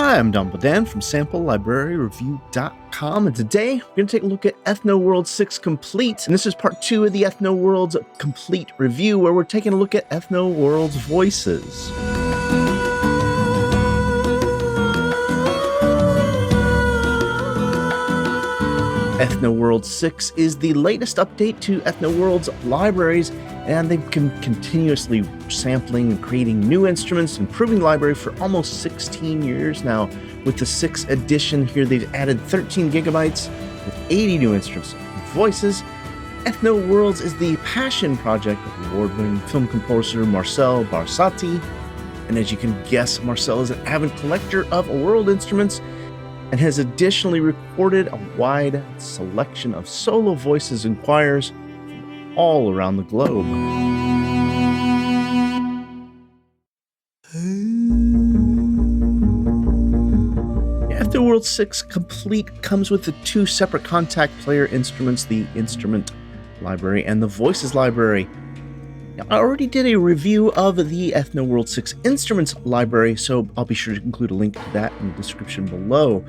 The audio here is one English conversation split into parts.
Hi, I'm Don Bodan from SampleLibraryReview.com, and today we're going to take a look at Ethno World 6 Complete, and this is part 2 of the Ethno World's Complete Review, where we're taking a look at Ethno World's voices. Ethno World 6 is the latest update to Ethno World's libraries, and they've been continuously sampling and creating new instruments, improving the library for almost 16 years now. With the 6th edition here, they've added 13 gigabytes with 80 new instruments and voices. Ethno Worlds is the passion project of award-winning film composer Marcel Barsotti, and as you can guess, Marcel is an avid collector of world instruments and has additionally recorded a wide selection of solo voices and choirs from all around the globe. Ethno World 6 Complete comes with the 2 separate contact player instruments, the Instrument Library and the Voices Library. Now, I already did a review of the Ethno World 6 Instruments Library, so I'll be sure to include a link to that in the description below.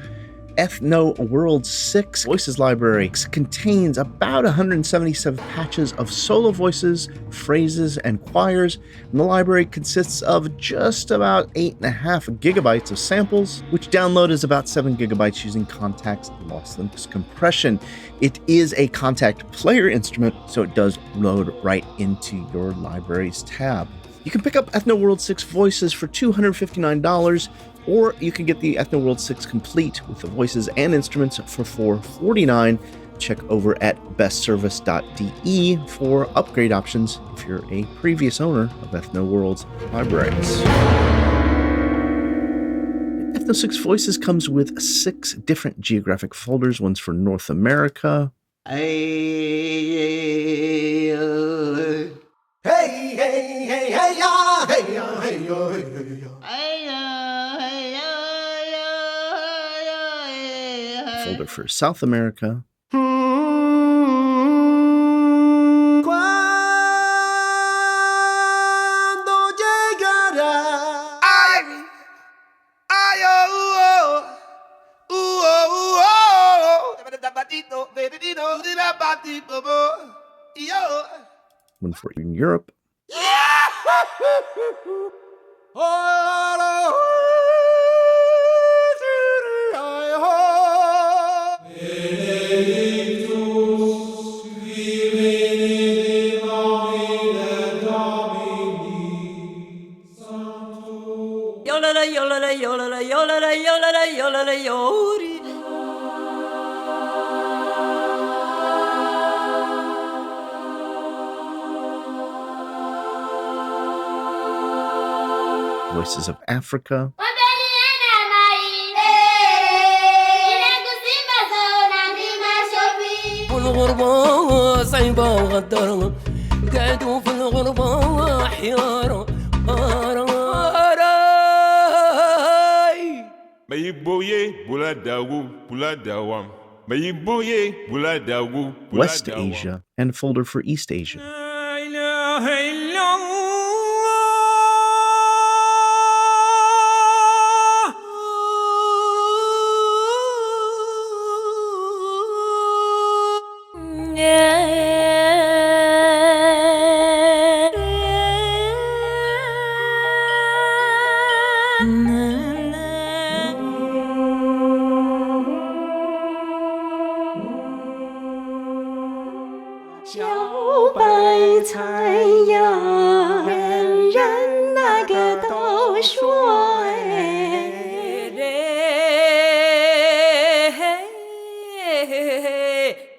Ethno World 6 Voices Library contains about 177 patches of solo voices, phrases, and choirs, and the library consists of just about 8.5 gigabytes of samples, which download is about 7 gigabytes using Contact's lossless compression. It is a contact player instrument, so it does load right into your library's tab. You can pick up Ethno World 6 Voices for $259, or you can get the Ethno World 6 Complete with the voices and instruments for $449. Check over at bestservice.de for upgrade options if you're a previous owner of Ethno World's libraries. Ethno 6 Voices comes with 6 different geographic folders. One's for North America. Folder for South America. One for Europe. Voices of Africa. West Asia, and a folder for East Asia.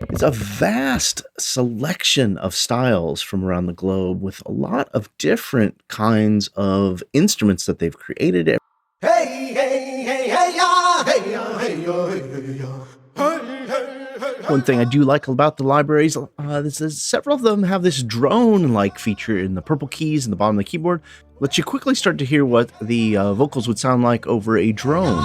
It's a vast selection of styles from around the globe with a lot of different kinds of instruments that they've created. One thing I do like about the libraries is several of them have this drone-like feature in the purple keys in the bottom of the keyboard. Lets you quickly start to hear what the vocals would sound like over a drone.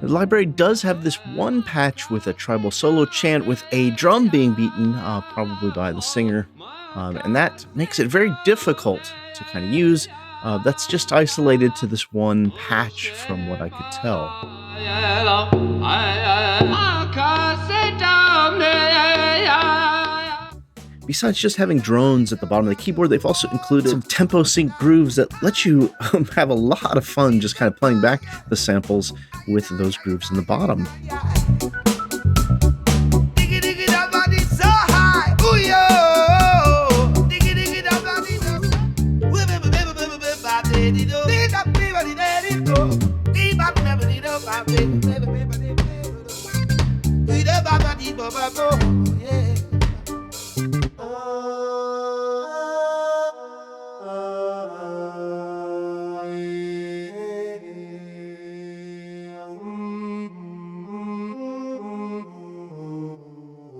The library does have this one patch with a tribal solo chant with a drum being beaten, probably by the singer, and that makes it very difficult to kind of use. That's just isolated to this one patch from what I could tell. Besides just having drones at the bottom of the keyboard, they've also included some tempo sync grooves that let you have a lot of fun just kind of playing back the samples with those grooves in the bottom.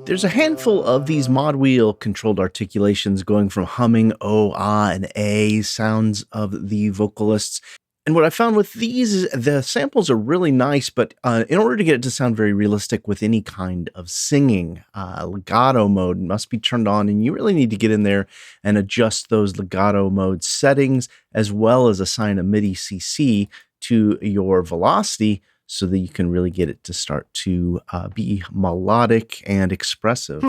There's a handful of these mod wheel controlled articulations going from humming, oh, ah, and a sounds of the vocalists. And what I found with these is the samples are really nice, but in order to get it to sound very realistic with any kind of singing, legato mode must be turned on, and you really need to get in there and adjust those legato mode settings, as well as assign a MIDI CC to your velocity so that you can really get it to start to be melodic and expressive.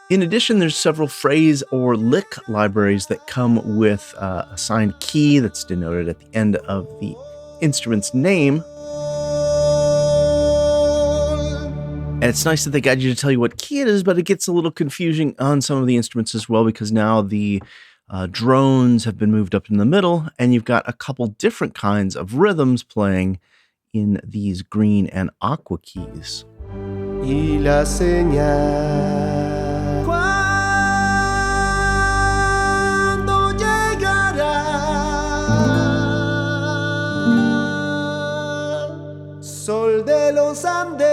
In addition, there's several phrase or lick libraries that come with a assigned key that's denoted at the end of the instrument's name. And it's nice that they guide you to tell you what key it is, but it gets a little confusing on some of the instruments as well, because now the drones have been moved up in the middle, and you've got a couple different kinds of rhythms playing in these green and aqua keys. Y la señal. Sol de los Andes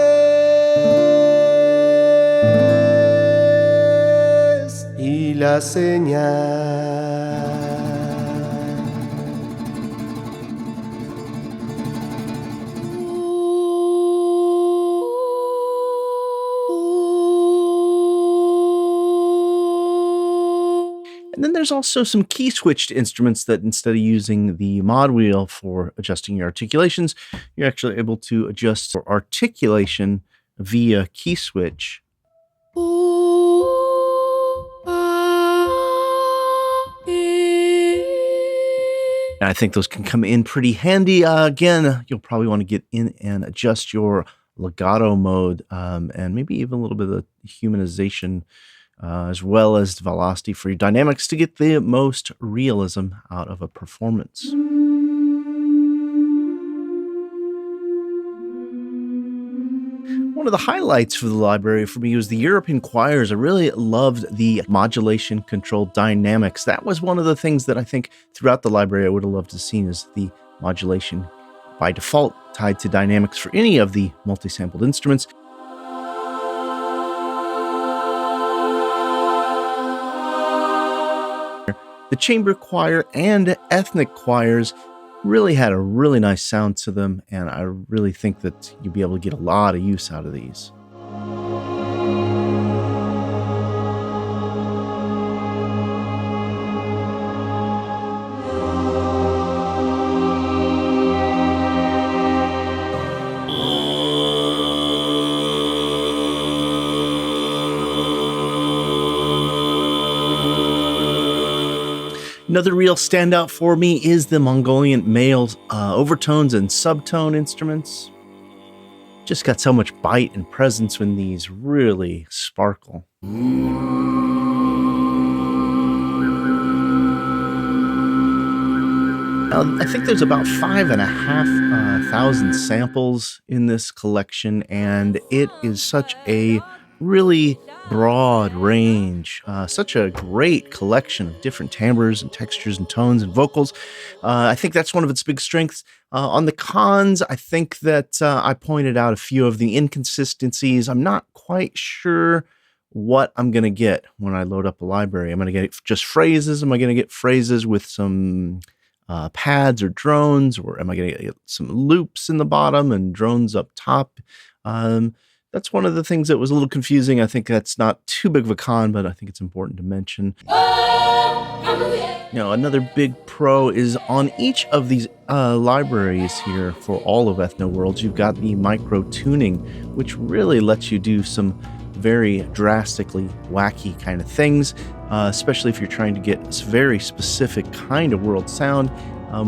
y la señal. And then there's also some key switched instruments that instead of using the mod wheel for adjusting your articulations, you're actually able to adjust for articulation via key switch. And I think those can come in pretty handy. Again, you'll probably want to get in and adjust your legato mode and maybe even a little bit of humanization as well as velocity for your dynamics to get the most realism out of a performance. One of the highlights for the library for me was the European choirs. I really loved the modulation controlled dynamics. That was one of the things that I think throughout the library I would have loved to see, is the modulation by default tied to dynamics for any of the multi-sampled instruments. The chamber choir and ethnic choirs really had a really nice sound to them, and I really think that you'll be able to get a lot of use out of these. Another real standout for me is the Mongolian male overtones and subtone instruments. Just got so much bite and presence when these really sparkle. I think there's about 5,500 samples in this collection, and it is such a really broad range, such a great collection of different timbres and textures and tones and vocals. I think that's one of its big strengths. On the cons, I think that I pointed out a few of the inconsistencies. I'm not quite sure what I'm going to get when I load up a library. I'm going to get just phrases. Am I going to get phrases with some pads or drones, or am I going to get some loops in the bottom and drones up top? That's one of the things that was a little confusing. I think that's not too big of a con, but I think it's important to mention. Another big pro is on each of these libraries here for all of Ethno Worlds, you've got the micro tuning, which really lets you do some very drastically wacky kind of things, especially if you're trying to get a very specific kind of world sound.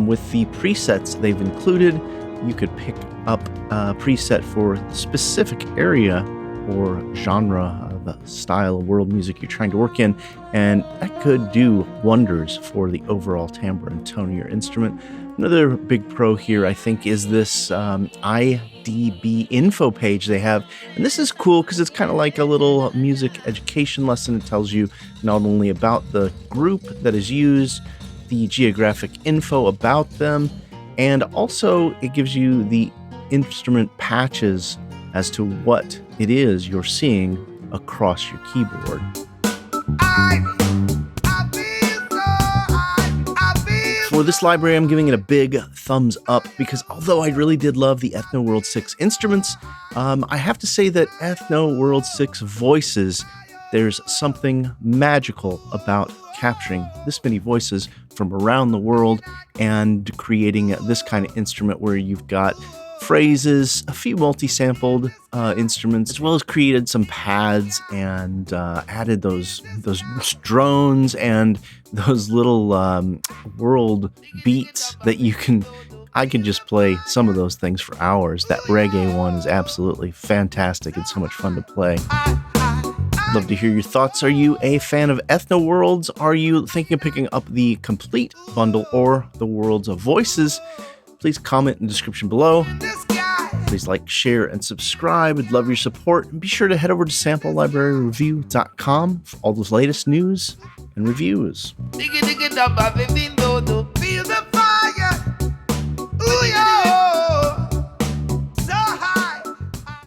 With the presets they've included, you could pick up a preset for the specific area or genre of style of world music you're trying to work in, and that could do wonders for the overall timbre and tone of your instrument. Another big pro here, I think, is this IDB info page they have. And this is cool because it's kind of like a little music education lesson. It tells you not only about the group that is used, the geographic info about them, and also it gives you the instrument patches as to what it is you're seeing across your keyboard. For this library, I'm giving it a big thumbs up because although I really did love the Ethno World 6 instruments, I have to say that Ethno World 6 voices, there's something magical about capturing this many voices from around the world and creating this kind of instrument where you've got phrases, a few multi-sampled instruments, as well as created some pads and added those drones and those little world beats that I could just play some of those things for hours. That reggae one is absolutely fantastic. It's so much fun to play. Love to hear your thoughts. Are you a fan of Ethno Worlds? Are you thinking of picking up the complete bundle or the Worlds of Voices? Please comment in the description below. Please like, share, and subscribe. I'd love your support. And be sure to head over to samplelibraryreview.com for all those latest news and reviews.